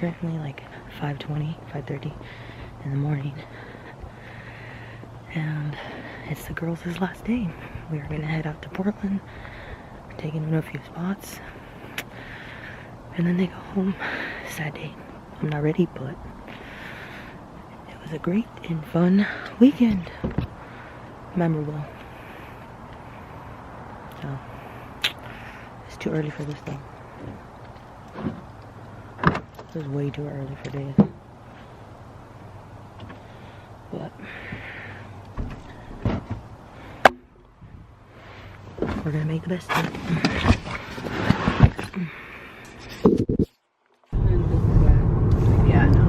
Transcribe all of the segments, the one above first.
currently like 5:20, 5:30 in the morning. And it's the girls' last day. We are gonna head out to Portland. We're taking them to a few spots. And then they go home. Sad day. I'm not ready, but it was a great and fun weekend. Memorable. So, it's too early for this thing. It was way too early for this. But we're gonna make the best of it. Yeah, no.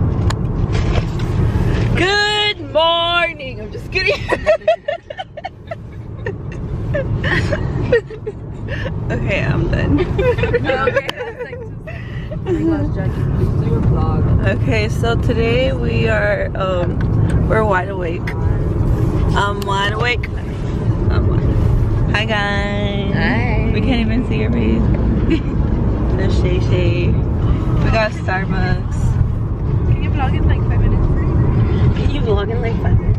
Good morning! I'm just kidding. Okay, I'm done. Okay, so today we are we're wide awake. I'm wide awake. Hi guys. Hi. We can't even see your face. There's Shay Shay. We got Starbucks. Can you vlog in like 5 minutes? Can you vlog in like 5 minutes?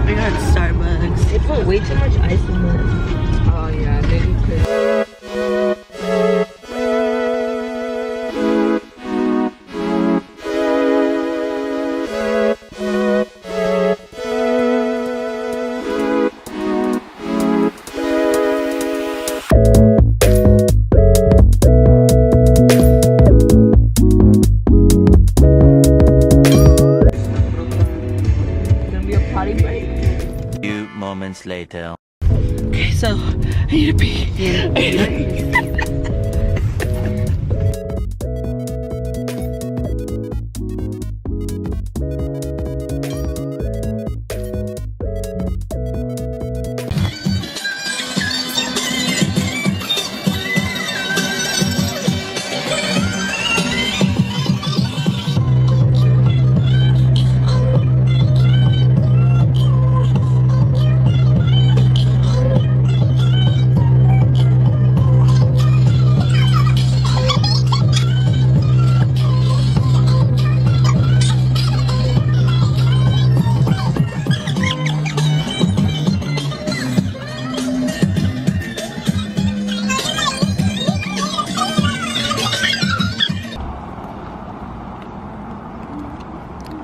We got Starbucks. They put way too much ice in this. Oh yeah, maybe could. Moments later. Okay, so I need to pee.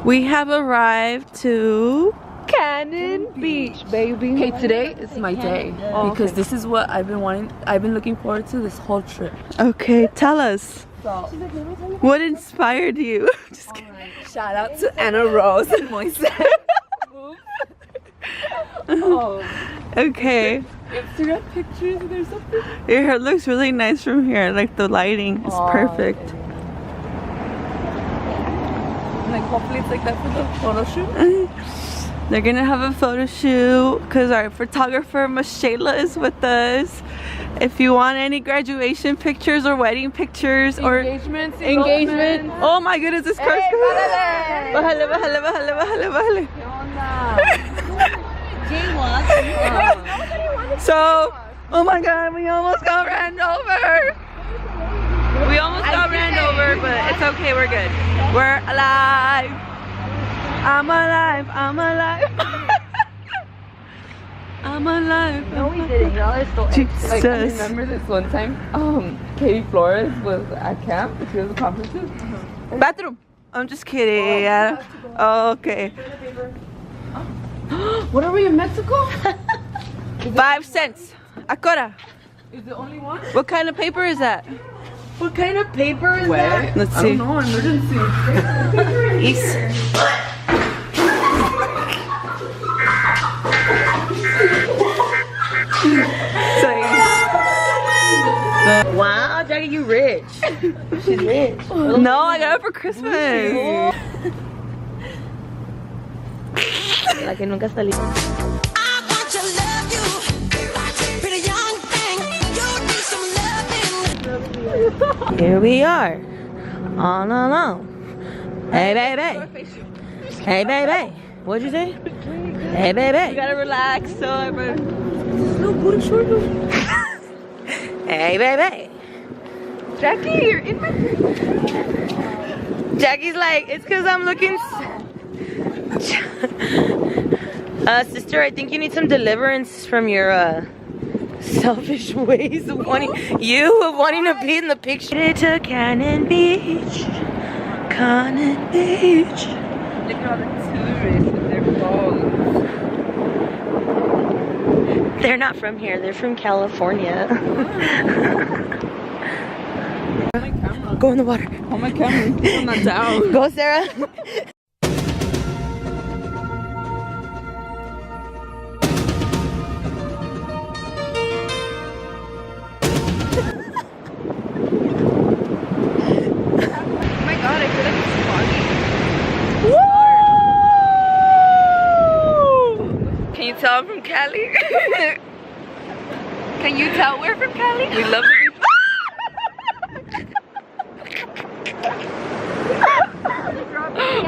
We have arrived to Canon Beach, baby. Okay, today is my day because this is what I've been looking forward to this whole trip. Okay, tell us. What inspired you? Just kidding. Shout out to Anna Rose and Moise. Okay. Instagram pictures or something. Your hair looks really nice from here. Like the lighting is perfect. Like hopefully it's like that for the photo shoot. They're gonna have a photo shoot because our photographer Miss Shayla is with us. If you want any graduation pictures or wedding pictures or engagement. Oh my goodness, this car's bájale, bájale, bájale, bájale, bájale. So, oh my god, we almost got ran over. We almost got ran over, but it's okay, we're good. We're alive. I'm alive, I'm alive. I'm alive. No, we didn't. Y'all are still Jesus. like, I remember this one time, Katie Flores was at camp. She was at conferences. Bathroom. I'm just kidding. Oh, okay. What are we in Mexico? 5 cents. Acora. Is the only one? What kind of paper is that? What kind of paper is that? Let's I see. don't know, emergency. Wow, Jackie, you rich. She's rich. No, I got it for Christmas. La que nunca está lista. Here we are, all alone. Hey, baby. Hey, baby. What'd you say? Hey, baby. You gotta relax, so No booty short. Hey, baby. Jackie, you're in my Jackie's like, it's because I'm looking. Sister, I think you need some deliverance from your selfish ways of wanting to be in the picture. To Cannon Beach, Cannon Beach. Look at all the tourists with their phones. They're not from here. They're from California. My camera. Go in the water. Oh, my camera's still not down. Go, Sarah. Can you tell I'm from Cali? Can you tell we're from Cali? We love the beach.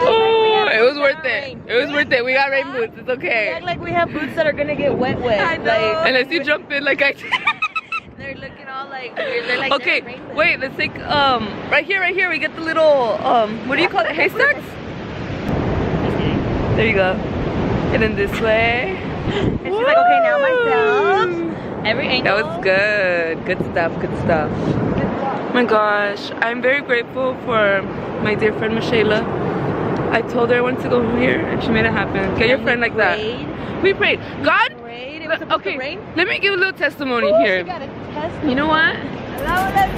Oh, it was worth it. It was worth it. We got rain boots. It's okay. We act like we have boots that are gonna get wet. I know. Like, unless you jump in like I did. they're looking all like weird. They're like, Okay, wait, let's take right here we get the little what do you call it? Haystacks? There you go. And then this way. And she's like, okay, now myself. Every angle. That was good. Good stuff, good stuff. Oh my gosh, I'm very grateful for my dear friend Michela. I told her I wanted to go here and she made it happen. Get your friend like that. We prayed. God, okay, let me give a little testimony here. You know what?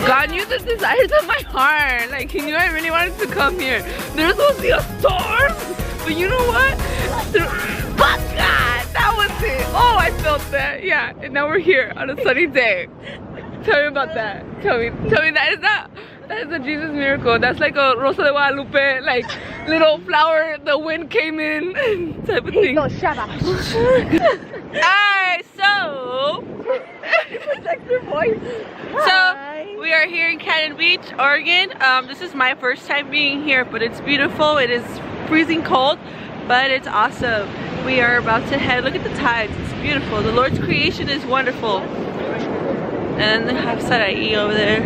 God knew the desires of my heart. Like, he knew I really wanted to come here. There's supposed to be a storm, but you know what? Fuck God, that was it. Oh, I felt that. Yeah, and now we're here on a sunny day. Tell me about that. Tell me that is a Jesus miracle. That's like a Rosa de Guadalupe, like little flower, the wind came in type of thing. Alright, so we are here in Cannon Beach, Oregon. This is my first time being here, but it's beautiful. It is freezing cold, but it's awesome. We are about to head, look at the tides, it's beautiful. The Lord's creation is wonderful. And they have Sarai over there.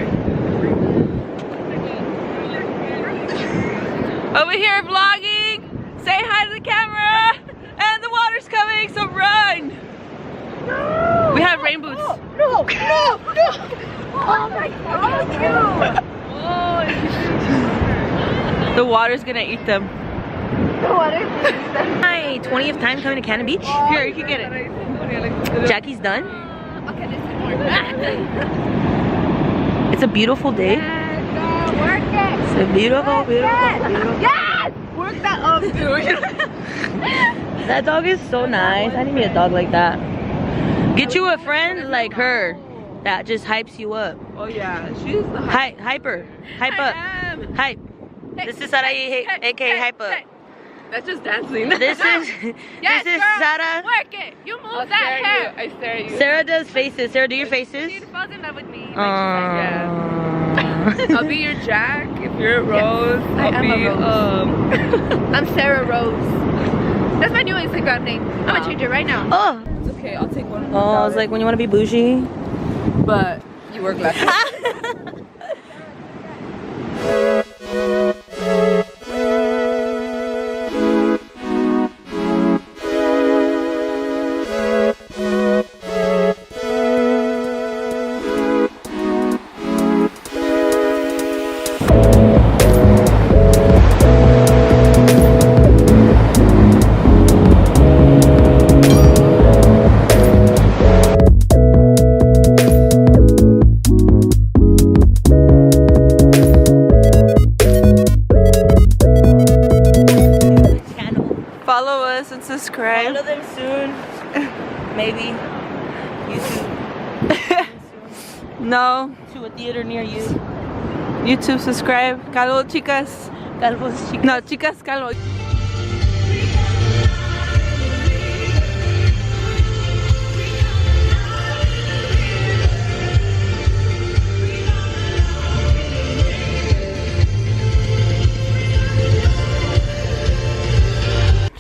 Over here vlogging. Say hi to the camera. And the water's coming, so run. No. We have rain boots. No. Oh my God. The water's gonna eat them. My 20th time coming to Cannon Beach. Here, you can get it. Jackie's done. It's a beautiful day. It's a beautiful. Yes! Work that up, dude. That dog is so nice. I need me a dog like that. Get you a friend like her that just hypes you up. Oh yeah, she's the hype. Hyper. Hype up. Hype. This is Sarai, aka Hype Up. That's just dancing. This is Yes, this is girl, Sarah. work it. You move that hair. I stare at you. Sarah does faces. Sarah, do your faces. She falls in love with me. Like, Yeah. I'll be your Jack if you're a Rose. I'll be I'm Sarah Rose. That's my new Instagram name. I'm gonna change it right now. Oh. It's okay. I'll take one. Oh, I was like, when you want to be bougie. But you wear glasses. Subscribe. Follow them soon. Maybe. YouTube. No. To a theater near you. YouTube subscribe. Calvo chicas. Calvos chicas. No, chicas calvo.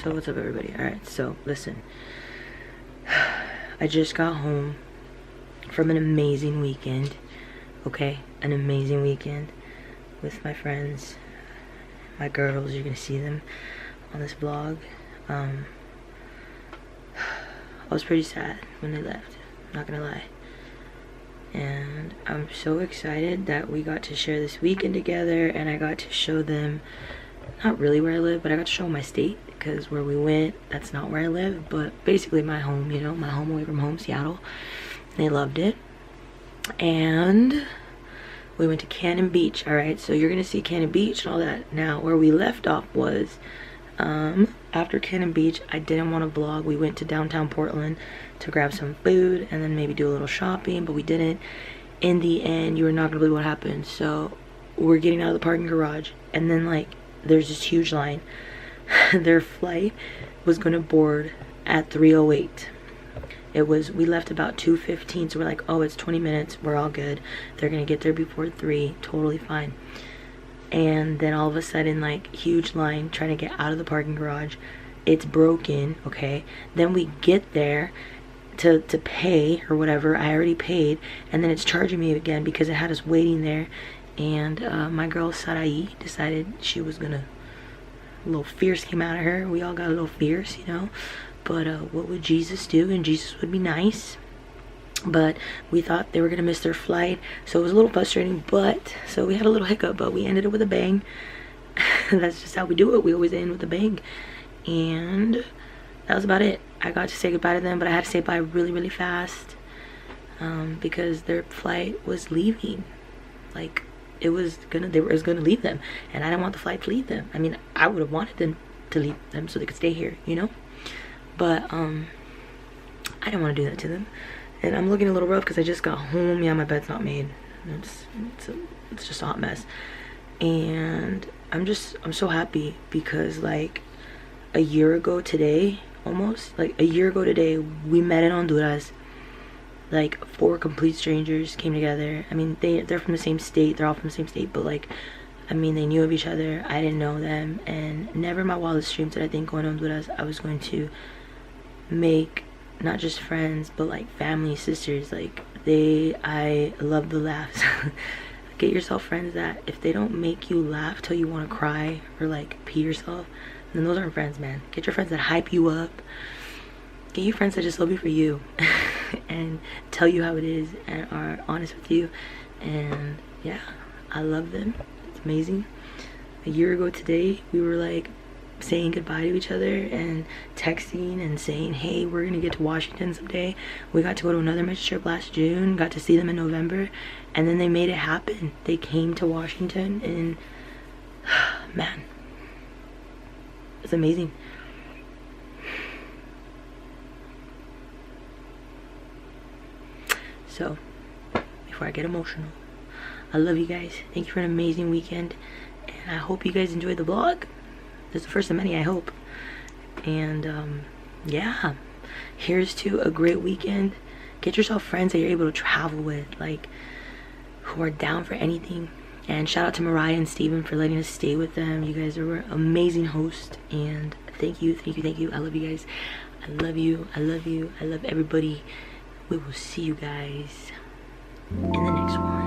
So what's up, everybody? Alright, so listen. I just got home from an amazing weekend. Okay? an amazing weekend with my friends, my girls. You're gonna see them on this vlog. I was pretty sad when they left, not gonna lie. And I'm so excited that we got to share this weekend together, and I got to show them, not really where I live, but I got to show them my state, because where we went, that's not where I live, but basically my home, you know, my home away from home, Seattle. They loved it. And we went to Cannon Beach. Alright, so you're gonna see Cannon Beach and all that. Now, where we left off was after Cannon Beach, I didn't want to vlog. We went to downtown Portland to grab some food and then maybe do a little shopping, but we didn't. In the end, you are not gonna believe what happened. So we're getting out of the parking garage, and then like there's this huge line. Their flight was gonna board at 3:08. We left about 2:15, so we're like, oh, it's 20 minutes, we're all good. They're gonna get there before 3, totally fine. And then all of a sudden, like, huge line trying to get out of the parking garage. It's broken, okay? Then we get there to pay or whatever. I already paid, and then it's charging me again because it had us waiting there. And my girl Sarai decided she was gonna, a little fierce came out of her. We all got a little fierce, you know? But what would Jesus do? And Jesus would be nice. But we thought they were gonna miss their flight, so it was a little frustrating. But so we had a little hiccup, but we ended it with a bang. That's just how we do it. We always end with a bang. And that was about it. I got to say goodbye to them, but I had to say bye really, really fast because their flight was leaving. Like it was gonna leave them, and I didn't want the flight to leave them. I mean, I would have wanted them to leave them so they could stay here, you know. But I didn't want to do that to them. And I'm looking a little rough because I just got home. Yeah, my bed's not made. It's just a hot mess. And I'm so happy because like a year ago today, almost like a year ago today, we met in Honduras. Like 4 complete strangers came together. I mean, they're from the same state. They're all from the same state, but like, I mean, they knew of each other. I didn't know them, and never in my wildest dreams did I think going to Honduras I was going to make not just friends but like family, sisters. Like I love the laughs. Get yourself friends that if they don't make you laugh till you want to cry or like pee yourself, then those aren't friends, man. Get your friends that hype you up. Get you friends that just love you for you and tell you how it is and are honest with you. And yeah, I love them. It's amazing. A year ago today, we were like saying goodbye to each other and texting and saying, hey, we're gonna get to Washington someday. We got to go to another mission trip last June, got to see them in November, and then they made it happen. They came to Washington, and man, it's amazing. So before I get emotional, I love you guys. Thank you for an amazing weekend, and I hope you guys enjoyed the vlog. It's the first of many, I hope. And yeah, here's to a great weekend. Get yourself friends that you're able to travel with, like who are down for anything. And shout out to Mariah and Steven for letting us stay with them. You guys are amazing hosts, and thank you. I love you guys. I love you. I love everybody. We will see you guys in the next one.